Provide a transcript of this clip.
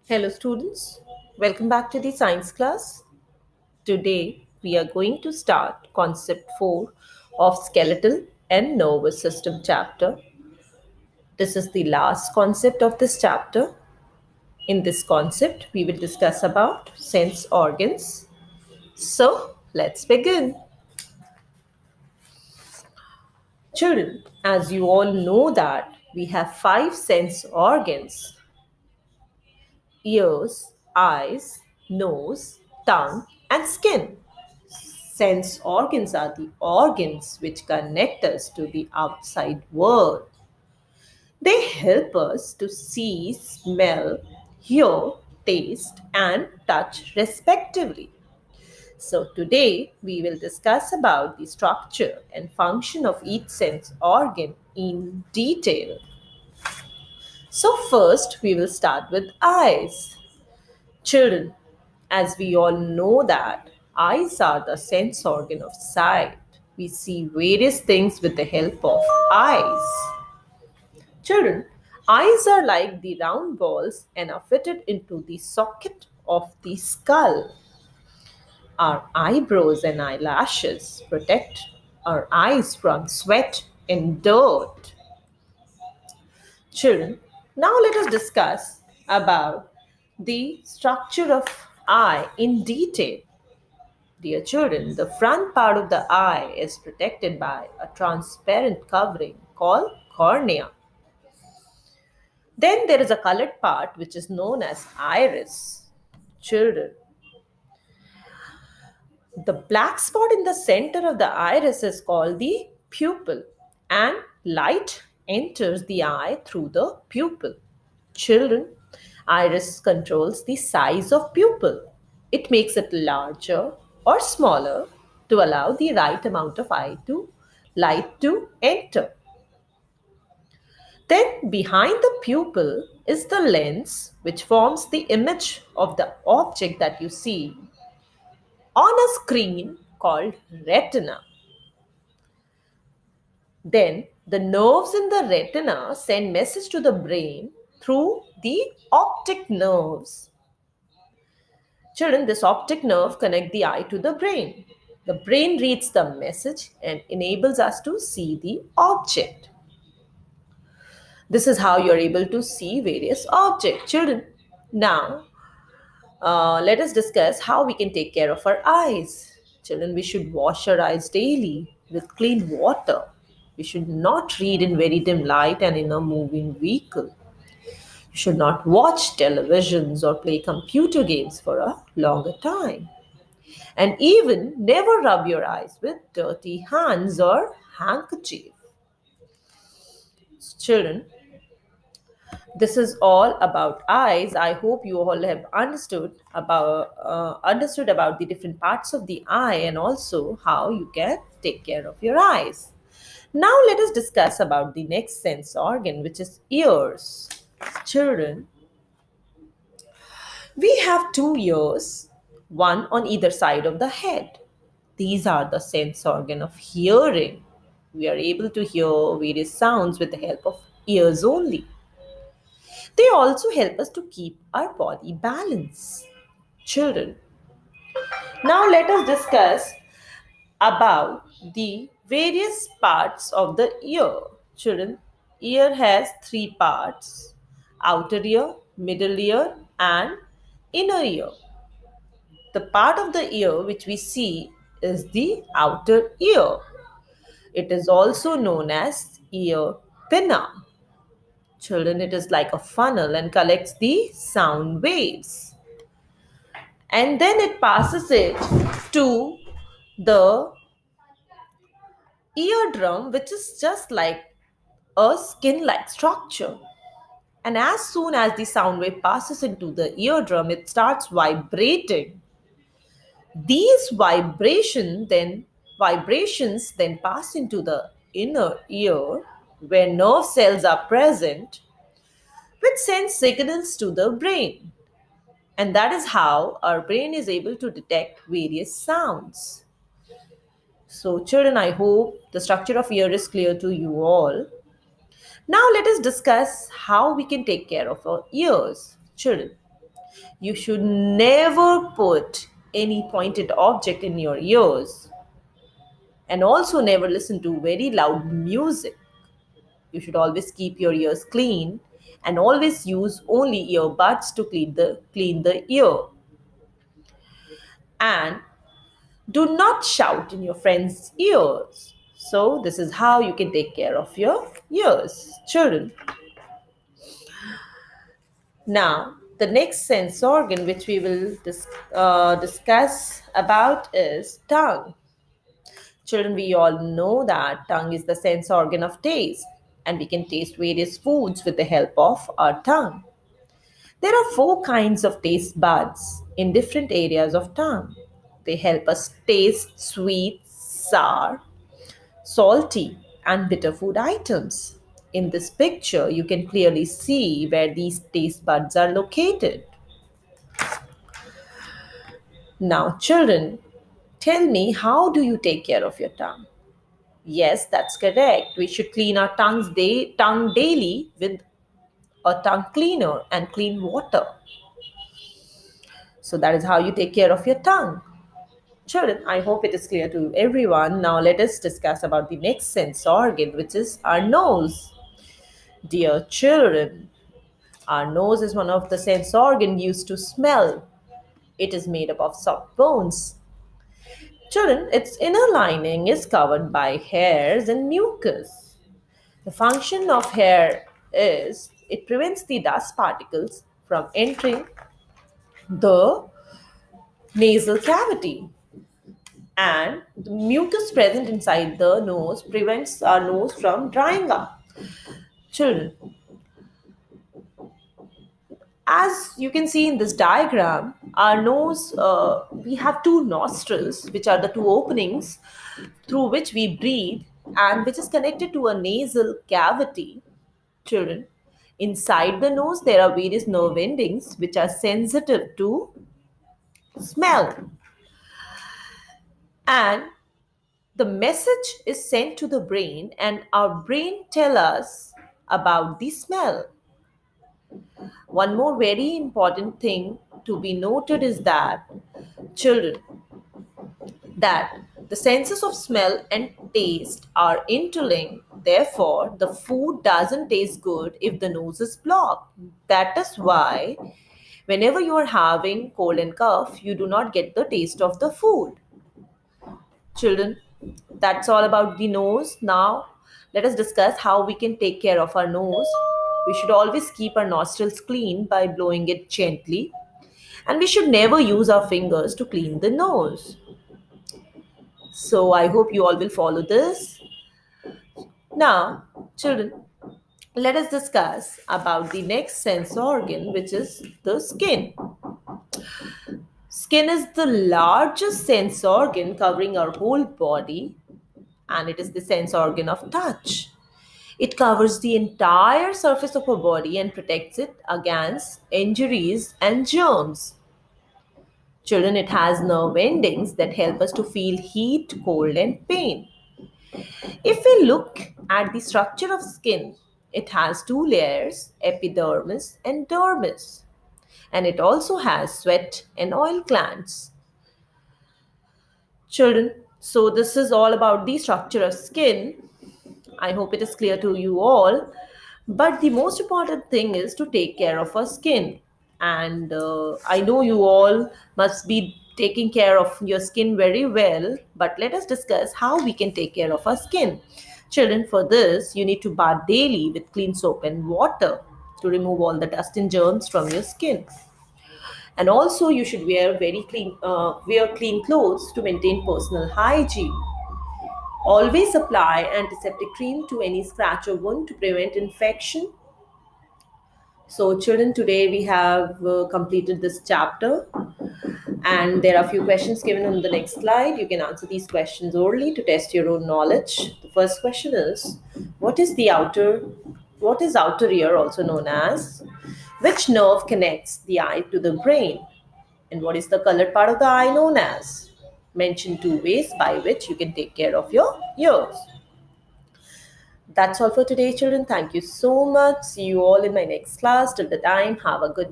Hello, students. Welcome back to the science class. Today, we are going to start concept 4 of skeletal and nervous system chapter. This is the last concept of this chapter. In this concept, we will discuss about sense organs. So, let's begin. Children, as you all know that we have 5 sense organs: ears, eyes, nose, tongue, and skin. Sense organs are the organs which connect us to the outside world. They help us to see, smell, hear, taste, and touch respectively. So today we will discuss about the structure and function of each sense organ in detail. So first we will start with eyes. Children, as we all know that eyes are the sense organ of sight. We see various things with the help of eyes. Children, eyes are like the round balls and are fitted into the socket of the skull. Our eyebrows and eyelashes protect our eyes from sweat and dirt. Children, now let us discuss about the structure of eye in detail. Dear children, the front part of the eye is protected by a transparent covering called cornea. Then there is a colored part which is known as iris. Children, the black spot in the center of the iris is called the pupil, and light enters the eye through the pupil. Children, iris controls the size of pupil. It makes it larger or smaller to allow the right amount of light to enter. Then behind the pupil is the lens which forms the image of the object that you see on a screen called retina. Then the nerves in the retina send message to the brain through the optic nerves. Children, this optic nerve connect the eye to the brain. The brain reads the message and enables us to see the object. This is how you're able to see various objects. Children, now let us discuss how we can take care of our eyes. Children, we should wash our eyes daily with clean water. We should not read in very dim light and in a moving vehicle. You should not watch televisions or play computer games for a longer time. And even never rub your eyes with dirty hands or handkerchief. Children, this is all about eyes. I hope you all have understood about the different parts of the eye and also how you can take care of your eyes. Now let us discuss about the next sense organ, which is ears. Children, we have two ears, one on either side of the head. These are the sense organ of hearing. We are able to hear various sounds with the help of ears only. They also help us to keep our body balance. Children, now let us discuss about the various parts of the ear. Children, ear has three parts: outer ear, middle ear, and inner ear. The part of the ear which we see is the outer ear. It is also known as ear pinna. Children, it is like a funnel and collects the sound waves. And then it passes it to the eardrum, which is just like a skin like structure. And as soon as the sound wave passes into the eardrum, it starts vibrating. These vibrations then pass into the inner ear where nerve cells are present, which sends signals to the brain. And that is how our brain is able to detect various sounds. So, children, I hope the structure of ear is clear to you all. Now, let us discuss how we can take care of our ears. Children, You should never put any pointed object in your ears, and also never listen to very loud music. You should always keep your ears clean and always use only earbuds to clean the ear. And do not shout in your friends' ears. So this is how you can take care of your ears, children. Now, the next sense organ which we will discuss about is tongue. Children, we all know that tongue is the sense organ of taste, and we can taste various foods with the help of our tongue. There are four kinds of taste buds in different areas of tongue. They help us taste sweet, sour, salty, and bitter food items. In this picture, you can clearly see where these taste buds are located. Now, children, tell me, how do you take care of your tongue? Yes, that's correct. We should clean our tongue daily with a tongue cleaner and clean water. So that is how you take care of your tongue. Children, I hope it is clear to everyone. Now let us discuss about the next sense organ, which is our nose. Dear children, our nose is one of the sense organ used to smell. It is made up of soft bones. Children, its inner lining is covered by hairs and mucus. The function of hair is it prevents the dust particles from entering the nasal cavity, and the mucus present inside the nose prevents our nose from drying up. Children, as you can see in this diagram, our nose, we have two nostrils, which are the two openings through which we breathe and which is connected to a nasal cavity. Children, inside the nose, there are various nerve endings which are sensitive to smell. And the message is sent to the brain, and our brain tell us about the smell. One more very important thing to be noted is that, children, that the senses of smell and taste are interlinked. Therefore, the food doesn't taste good if the nose is blocked. That is why whenever you are having cold and cough, you do not get the taste of the food. Children, that's all about the nose. Now, let us discuss how we can take care of our nose. We should always keep our nostrils clean by blowing it gently, and we should never use our fingers to clean the nose. So, I hope you all will follow this. Now, children, let us discuss about the next sense organ, which is the skin. Skin is the largest sense organ covering our whole body, and it is the sense organ of touch. It covers the entire surface of our body and protects it against injuries and germs. Children, it has nerve endings that help us to feel heat, cold, and pain. If we look at the structure of skin, it has two layers, epidermis and dermis, and it also has sweat and oil glands. Children, so this is all about the structure of skin. I hope it is clear to you all. But the most important thing is to take care of our skin. And I know you all must be taking care of your skin very well. But let us discuss how we can take care of our skin. Children, for this, you need to bath daily with clean soap and water to remove all the dust and germs from your skin. And also, you should wear clean clothes to maintain personal hygiene. Always apply antiseptic cream to any scratch or wound to prevent infection. So, children, today we have completed this chapter, and there are a few questions given on the next slide. You can answer these questions orally to test your own knowledge. The first question is, what is the outer what is outer ear also known as? Which nerve connects the eye to the brain? And what is the colored part of the eye known as? Mention two ways by which you can take care of your ears. That's all for today, children. Thank you so much. See you all in my next class. Till the time, have a good